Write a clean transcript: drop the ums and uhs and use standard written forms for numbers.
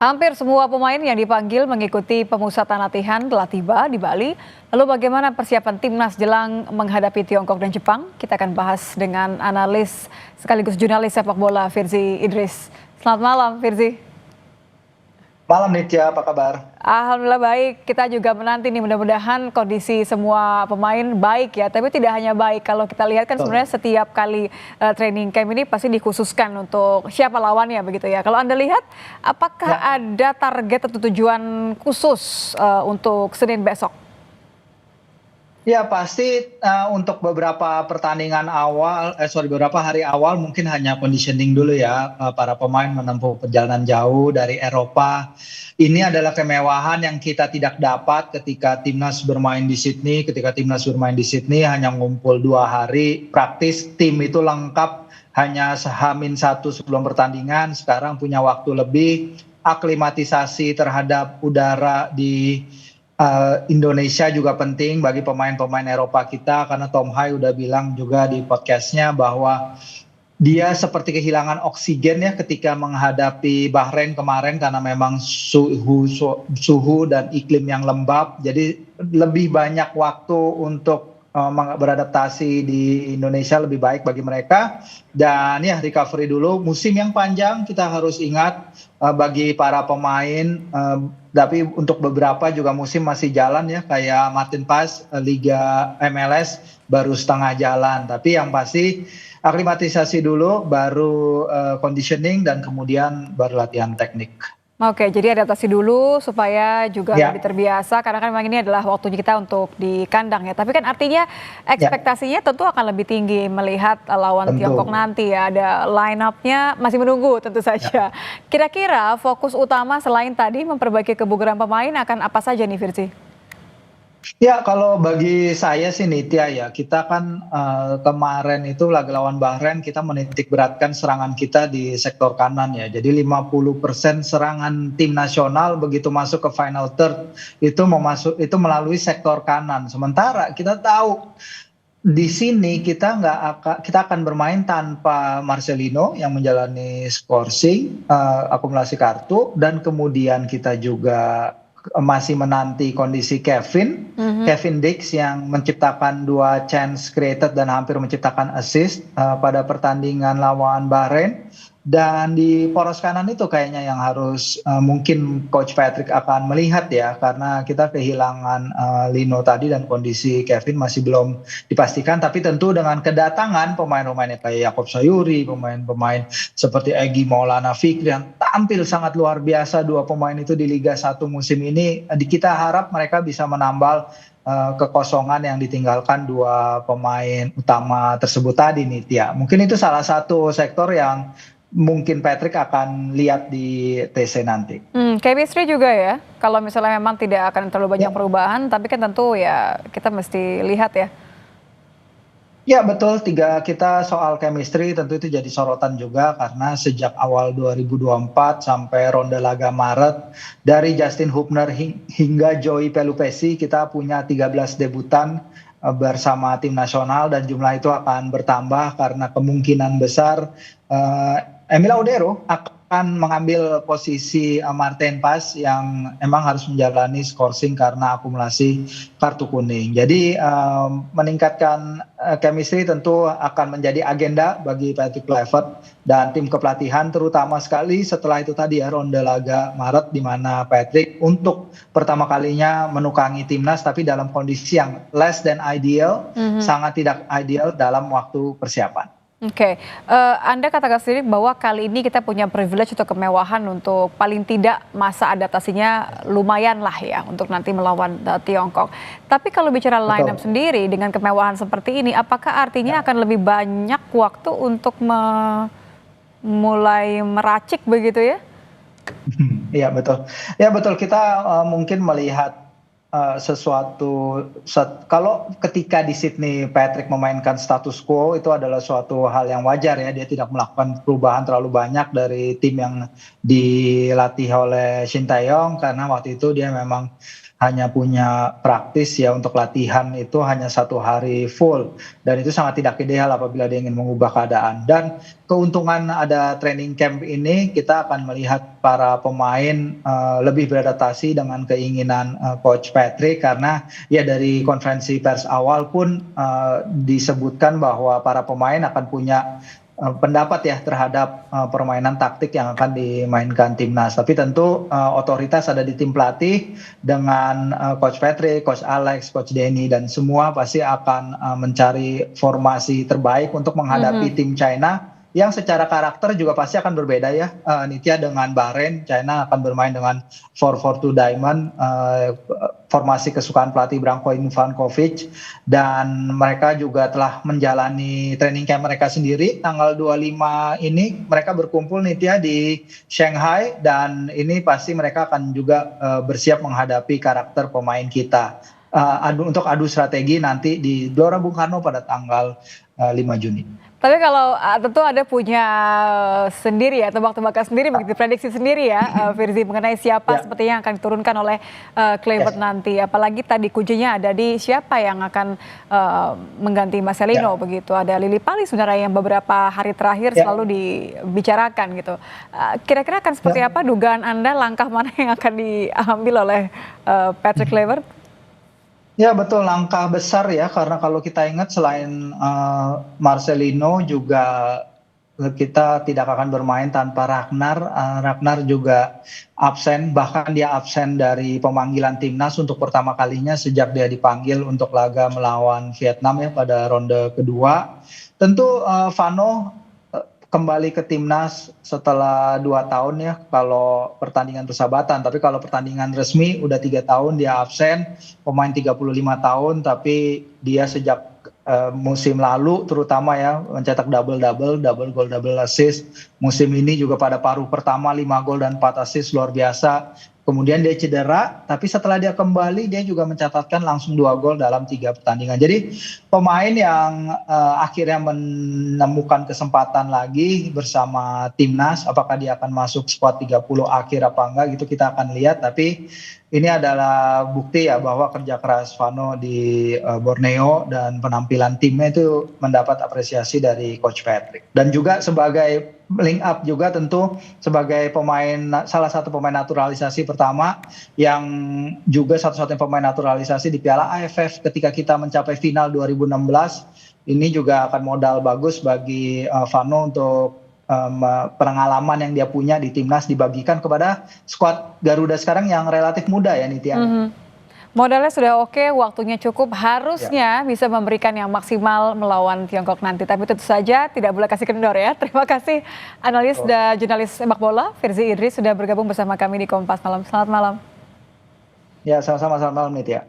Hampir semua pemain yang dipanggil mengikuti pemusatan latihan telah tiba di Bali. Lalu bagaimana persiapan timnas jelang menghadapi Tiongkok dan Jepang? Kita akan bahas dengan analis sekaligus jurnalis sepak bola Firzi Idris. Selamat malam Firzi. Malam Nitya, apa kabar? Alhamdulillah baik, kita juga menanti nih mudah-mudahan kondisi semua pemain baik ya. Tapi tidak hanya baik, kalau kita lihat kan Betul. sebenarnya setiap kali training camp ini pasti dikhususkan untuk siapa lawannya begitu ya. Kalau Anda lihat, apakah Ya, ada target atau tujuan khusus untuk Senin besok? ya pasti untuk beberapa pertandingan awal, beberapa hari awal mungkin hanya conditioning dulu ya. Para pemain menempuh perjalanan jauh dari Eropa. Ini adalah kemewahan yang kita tidak dapat ketika timnas bermain di Sydney. Ketika timnas bermain di Sydney hanya ngumpul 2 hari, praktis tim itu lengkap hanya sehamin satu sebelum pertandingan. Sekarang punya waktu lebih, aklimatisasi terhadap udara di Indonesia juga penting bagi pemain-pemain Eropa kita, karena Tom Hai udah bilang juga di podcastnya bahwa dia seperti kehilangan oksigen ya ketika menghadapi Bahrain kemarin, karena memang suhu dan iklim yang lembab, jadi lebih banyak waktu untuk beradaptasi di Indonesia lebih baik bagi mereka. Dan ya recovery dulu, musim yang panjang kita harus ingat bagi para pemain. Tapi untuk beberapa juga musim masih jalan ya, kayak Martin Paes, Liga MLS baru setengah jalan. Tapi yang pasti aklimatisasi dulu, baru conditioning, dan kemudian baru latihan teknik. Oke, jadi adaptasi dulu supaya juga lebih Ya, terbiasa karena kan memang ini adalah waktunya kita untuk di kandang ya. Tapi kan artinya ya, ekspektasinya tentu akan lebih tinggi melihat lawan Tiongkok tentu. nanti ya. Ada line up-nya masih menunggu tentu Ya. saja. Kira-kira fokus utama selain tadi memperbaiki kebugaran pemain akan apa saja nih Virzi? Ya, kalau bagi saya sih Nitya ya, kita kan kemarin itu laga lawan Bahrain kita menitik beratkan serangan kita di sektor kanan ya. Jadi 50% serangan tim nasional begitu masuk ke final third itu melalui sektor kanan. Sementara kita tahu di sini kita akan bermain tanpa Marcelino yang menjalani skorsing, akumulasi kartu, dan kemudian kita juga masih menanti kondisi Kevin Dix yang menciptakan 2 chance created dan hampir menciptakan assist pada pertandingan lawan Bahrain. Dan di poros kanan itu kayaknya yang harus mungkin Coach Patrick akan melihat ya, karena kita kehilangan Lino tadi dan kondisi Kevin masih belum dipastikan. Tapi tentu dengan kedatangan pemain-pemainnya kayak Yakob Sayuri, pemain-pemain seperti Egy Maulana Fikri yang tampil sangat luar biasa, 2 pemain itu di Liga 1 musim ini, kita harap mereka bisa menambal kekosongan yang ditinggalkan 2 pemain utama tersebut tadi nih Tia. Mungkin itu salah satu sektor yang mungkin Patrick akan lihat di TC nanti. Chemistry juga ya. Kalau misalnya memang tidak akan terlalu banyak Ya. perubahan, tapi kan tentu ya kita mesti lihat ya. Ya betul, kita soal chemistry tentu itu jadi sorotan juga, karena sejak awal 2024 sampai ronde laga Maret, dari Justin Hubner hingga Joey Pelupesi, kita punya 13 debutan bersama tim nasional, dan jumlah itu akan bertambah karena kemungkinan besar Emil Audero akan mengambil posisi Martin Paes yang emang harus menjalani skorsing karena akumulasi kartu kuning. Jadi meningkatkan chemistry tentu akan menjadi agenda bagi Patrick Kluivert dan tim kepelatihan, terutama sekali setelah itu tadi ya, ronde laga Maret, di mana Patrick untuk pertama kalinya menukangi timnas tapi dalam kondisi yang less than ideal, sangat tidak ideal dalam waktu persiapan. Oke, Anda katakan sendiri bahwa kali ini kita punya privilege atau kemewahan untuk paling tidak masa adaptasinya lumayan lah ya untuk nanti melawan Tiongkok. Tapi kalau bicara line up Betul. sendiri dengan kemewahan seperti ini, apakah artinya Ya. akan lebih banyak waktu untuk mulai meracik begitu ya? Iya betul. Ya betul, kita mungkin melihat sesuatu kalau ketika di Sydney Patrick memainkan status quo, itu adalah suatu hal yang wajar ya, dia tidak melakukan perubahan terlalu banyak dari tim yang dilatih oleh Shin Tae-yong, karena waktu itu dia memang hanya punya praktis ya untuk latihan itu hanya 1 hari full, dan itu sangat tidak ideal apabila dia ingin mengubah keadaan. Dan keuntungan ada training camp ini, kita akan melihat para pemain lebih beradaptasi dengan keinginan Coach Patrick, karena ya dari konferensi pers awal pun disebutkan bahwa para pemain akan punya pendapat ya terhadap permainan taktik yang akan dimainkan timnas. Tapi tentu otoritas ada di tim pelatih dengan Coach Patrick, Coach Alex, Coach Denny, dan semua pasti akan mencari formasi terbaik untuk menghadapi tim China yang secara karakter juga pasti akan berbeda ya. Nitya, dengan Bahrain, China akan bermain dengan 4-4-2 diamond, formasi kesukaan pelatih Branko Ivanovic, dan mereka juga telah menjalani training camp mereka sendiri. Tanggal 25 ini mereka berkumpul Nitya di Shanghai, dan ini pasti mereka akan juga bersiap menghadapi karakter pemain kita untuk adu strategi nanti di Gelora Bung Karno pada tanggal 5 Juni. Tapi kalau tentu ada punya sendiri ya, tebak-tebakan sendiri, begitu prediksi sendiri ya, Firzi, mengenai siapa sepertinya yang akan diturunkan oleh Kluivert nanti. Apalagi tadi kuncinya ada di siapa yang akan mengganti Marcelino begitu. Ada Lily Pali sebenarnya yang beberapa hari terakhir selalu dibicarakan gitu. Kira-kira akan seperti apa dugaan Anda, langkah mana yang akan diambil oleh Patrick Kluivert? Ya betul, langkah besar ya, karena kalau kita ingat selain Marcelino juga kita tidak akan bermain tanpa Ragnar. Ragnar juga absen, bahkan dia absen dari pemanggilan timnas untuk pertama kalinya sejak dia dipanggil untuk laga melawan Vietnam ya pada ronde kedua. Tentu Vano kembali ke timnas setelah 2 tahun ya kalau pertandingan persahabatan, tapi kalau pertandingan resmi udah 3 tahun dia absen. Pemain 35 tahun, tapi dia sejak musim lalu terutama ya mencetak double goal double assist. Musim ini juga pada paruh pertama 5 gol dan 4 assist, luar biasa. Kemudian dia cedera, tapi setelah dia kembali dia juga mencatatkan langsung 2 gol dalam 3 pertandingan. Jadi pemain yang akhirnya menemukan kesempatan lagi bersama timnas, apakah dia akan masuk squad 30 akhir apa enggak gitu kita akan lihat. Tapi ini adalah bukti ya bahwa kerja keras Vano di Borneo dan penampilan timnya itu mendapat apresiasi dari Coach Patrick. Dan juga sebagai link up juga tentu sebagai pemain, salah satu pemain naturalisasi pertama yang juga satu-satunya pemain naturalisasi di Piala AFF ketika kita mencapai final 2016. Ini juga akan modal bagus bagi Vano untuk pengalaman yang dia punya di timnas dibagikan kepada skuad Garuda sekarang yang relatif muda ya Nitya. Modalnya sudah oke, waktunya cukup, harusnya bisa memberikan yang maksimal melawan Tiongkok nanti. Tapi tentu saja tidak boleh kasih kendor ya. Terima kasih analis dan jurnalis sepak bola Firzi Idris sudah bergabung bersama kami di Kompas Malam. Selamat malam. Ya, sama-sama, selamat malam Nitya.